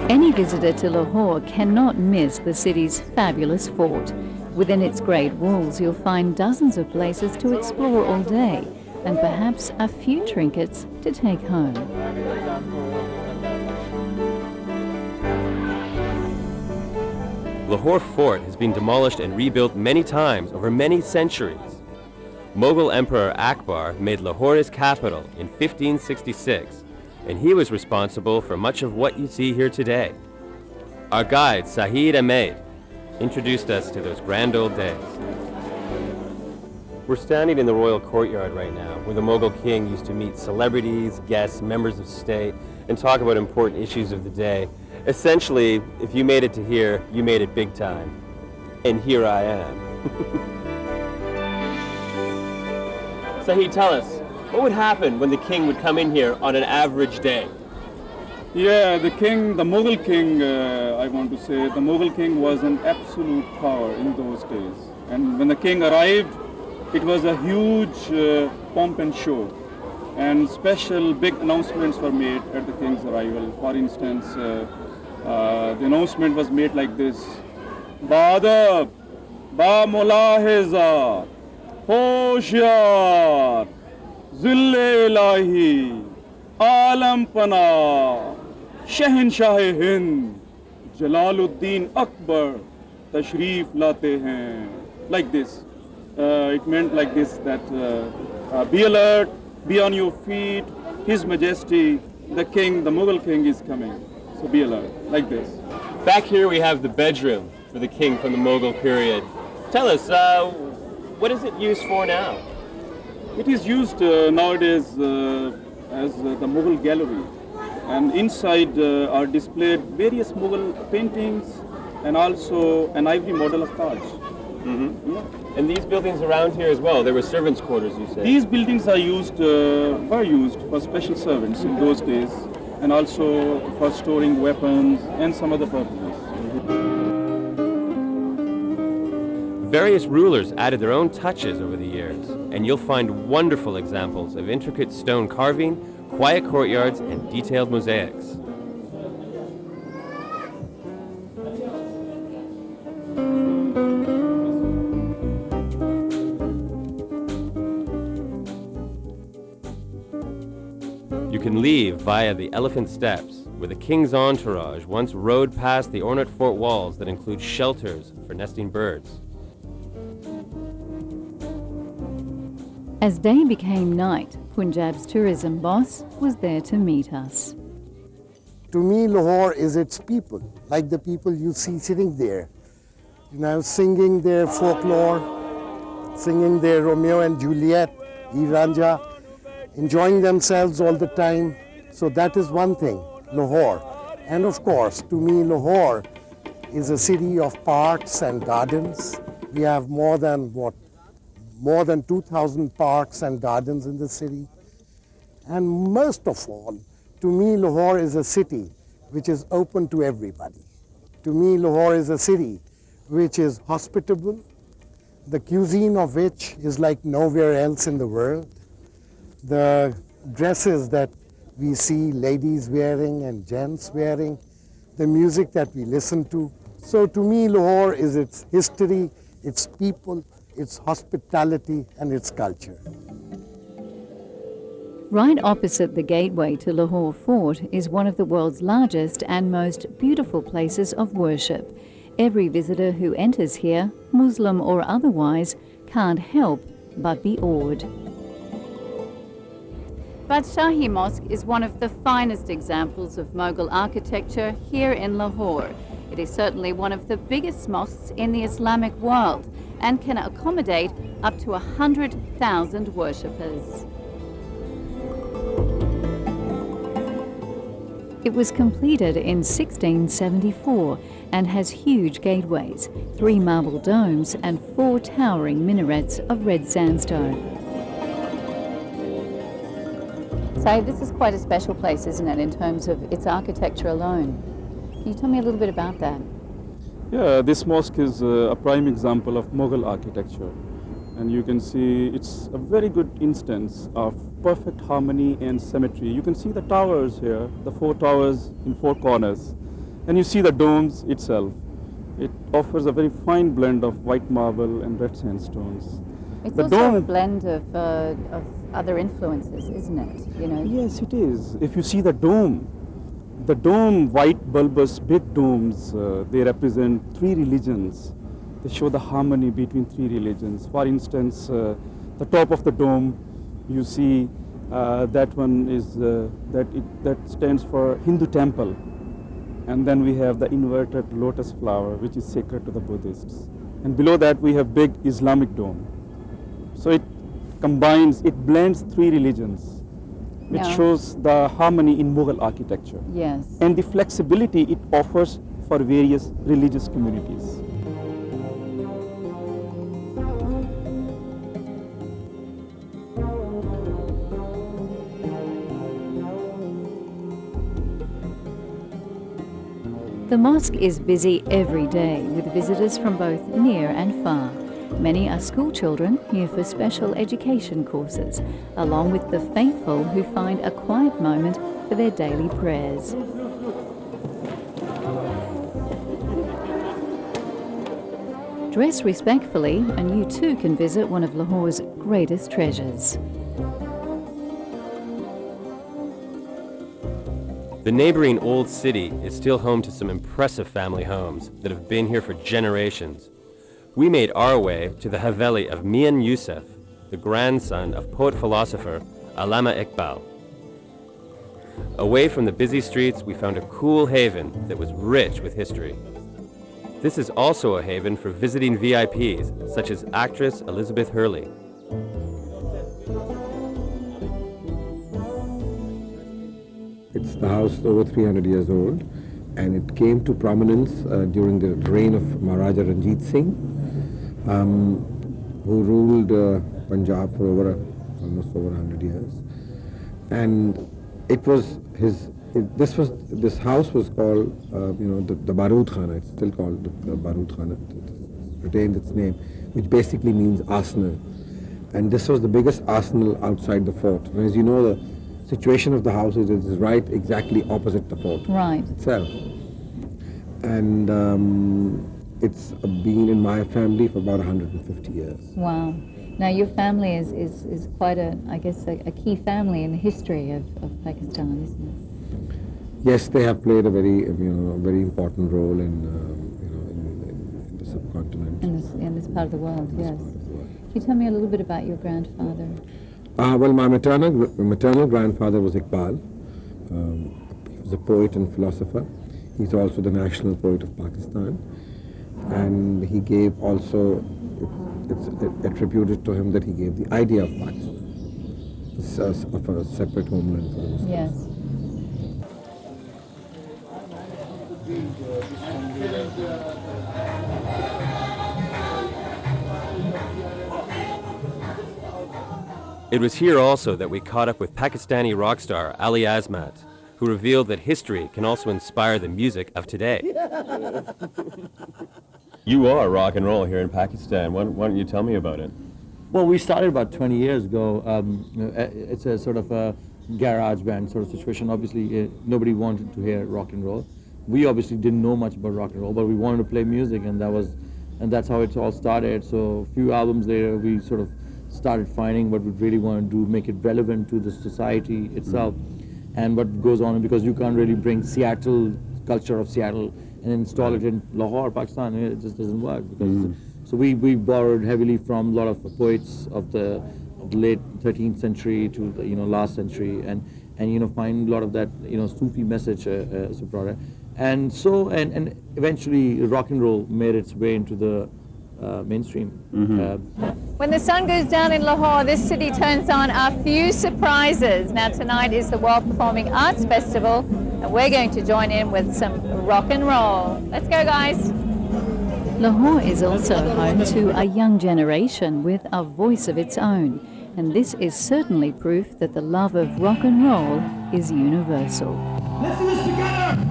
Any visitor to Lahore cannot miss the city's fabulous fort. Within its great walls, you'll find dozens of places to explore all day, and perhaps a few trinkets to take home. Lahore Fort has been demolished and rebuilt many times over many centuries. Mughal Emperor Akbar made Lahore his capital in 1566, and he was responsible for much of what you see here today. Our guide, Saeed Ahmed, introduced us to those grand old days. We're standing in the royal courtyard right now, where the Mughal king used to meet celebrities, guests, members of state, and talk about important issues of the day. Essentially, if you made it to here, you made it big time. And here I am. Saeed, tell us, what would happen when the king would come in here on an average day? Yeah, the Mughal king, I want to say, the Mughal king was an absolute power in those days. And when the king arrived, it was a huge pomp and show. And special big announcements were made at the king's arrival. For instance, the announcement was made like this: Badab, ba mulaheza, hoshyar, zille ilahi, alam pana, Shahenshah Hind, Jalaluddin Akbar, tashrif late hain. Like this. It meant like this, that be alert, be on your feet, His Majesty, the king, the Mughal king is coming. So be alert, like this. Back here we have the bedroom for the king from the Mughal period. Tell us, what is it used for now? It is used nowadays as the Mughal gallery. And inside are displayed various Mughal paintings and also an ivory model of Taj. Mm-hmm. Yeah. And these buildings around here as well, they were servants' quarters, you said? These buildings were used for special servants in those days, and also for storing weapons and some other purposes. Various rulers added their own touches over the years, and you'll find wonderful examples of intricate stone carving, quiet courtyards, and detailed mosaics. You can leave via the elephant steps, where the king's entourage once rode past the ornate fort walls that include shelters for nesting birds. As day became night, Punjab's tourism boss was there to meet us. To me, Lahore is its people, like the people you see sitting there, singing their folklore, singing their Romeo and Juliet, Ranja, enjoying themselves all the time. So that is one thing, Lahore. And of course, to me, Lahore is a city of parks and gardens. We have more than 2,000 parks and gardens in the city. And most of all, to me, Lahore is a city which is open to everybody. To me, Lahore is a city which is hospitable, the cuisine of which is like nowhere else in the world. The dresses that we see ladies wearing and gents wearing, the music that we listen to. So to me, Lahore is its history, its people, its hospitality, and its culture. Right opposite the gateway to Lahore Fort is one of the world's largest and most beautiful places of worship. Every visitor who enters here, Muslim or otherwise, can't help but be awed. Badshahi Mosque is one of the finest examples of Mughal architecture here in Lahore. It is certainly one of the biggest mosques in the Islamic world and can accommodate up to 100,000 worshippers. It was completed in 1674 and has huge gateways, 3 marble domes and 4 towering minarets of red sandstone. So this is quite a special place, isn't it, in terms of its architecture alone? Can you tell me a little bit about that? Yeah, this mosque is a prime example of Mughal architecture. And you can see it's a very good instance of perfect harmony and symmetry. You can see the towers here, the 4 towers in 4 corners. And you see the domes itself. It offers a very fine blend of white marble and red sandstones. It's The also a dome- blend of other influences, isn't it? You know. Yes, it is. If you see the dome, white bulbous big domes, they represent three religions. They show the harmony between three religions. For instance, the top of the dome, you see that one is that stands for Hindu temple, and then we have the inverted lotus flower, which is sacred to the Buddhists, and below that we have big Islamic dome. So it blends three religions, which Yeah. shows the harmony in Mughal architecture Yes. and the flexibility it offers for various religious communities. The mosque is busy every day with visitors from both near and far. Many are school children here for special education courses, along with the faithful who find a quiet moment for their daily prayers. Dress respectfully and you too can visit one of Lahore's greatest treasures. The neighboring Old City is still home to some impressive family homes that have been here for generations. We made our way to the Haveli of Mian Yusuf, the grandson of poet-philosopher Allama Iqbal. Away from the busy streets, we found a cool haven that was rich with history. This is also a haven for visiting VIPs, such as actress Elizabeth Hurley. It's the house is over 300 years old, and it came to prominence during the reign of Maharaja Ranjit Singh, who ruled Punjab for almost over 100 years. And it was this house was called, the Barood Khana. It's still called the Barood Khana. It retains its name, which basically means arsenal. And this was the biggest arsenal outside the fort. And as you know, the situation of the house is right exactly opposite the fort Right. itself. And it's been in my family for about 150 years. Wow. Now your family is quite a key family in the history of Pakistan, isn't it? Yes, they have played a very important role in the subcontinent. In this part of the world, This yes. part of the world. Can you tell me a little bit about your grandfather? Well, my maternal grandfather was Iqbal. He was a poet and philosopher. He's also the national poet of Pakistan. And he gave also, it's attributed to him that he gave the idea of Pakistan, of a separate homeland for the Muslims. Yes. It was here also that we caught up with Pakistani rock star Ali Azmat, who revealed that history can also inspire the music of today. You are rock and roll here in Pakistan. Why don't you tell me about it? Well, we started about 20 years ago. It's a sort of a garage band sort of situation. Obviously, nobody wanted to hear rock and roll. We obviously didn't know much about rock and roll, but we wanted to play music, and that's how it all started. So a few albums later, we sort of started finding what we really want to do, make it relevant to the society itself, and what goes on, because you can't really bring culture of Seattle and install it in Lahore, Pakistan. It just doesn't work. Because so we borrowed heavily from a lot of poets of the late 13th century to the last century, and find a lot of that Sufi message brought. And so and eventually rock and roll made its way into the mainstream. When the sun goes down in Lahore, this city turns on a few surprises. Now tonight is the World Performing Arts Festival, and we're going to join in with some rock and roll. Let's go, guys. Lahore is also home to a young generation with a voice of its own, and this is certainly proof that the love of rock and roll is universal. Let's do this together!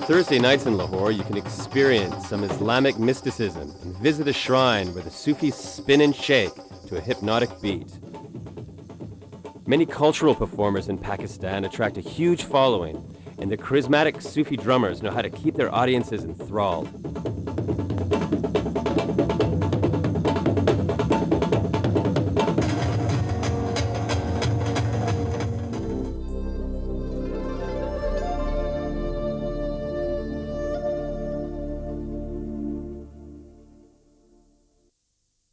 Thursday nights in Lahore, you can experience some Islamic mysticism and visit a shrine where the Sufis spin and shake to a hypnotic beat. Many cultural performers in Pakistan attract a huge following, and the charismatic Sufi drummers know how to keep their audiences enthralled.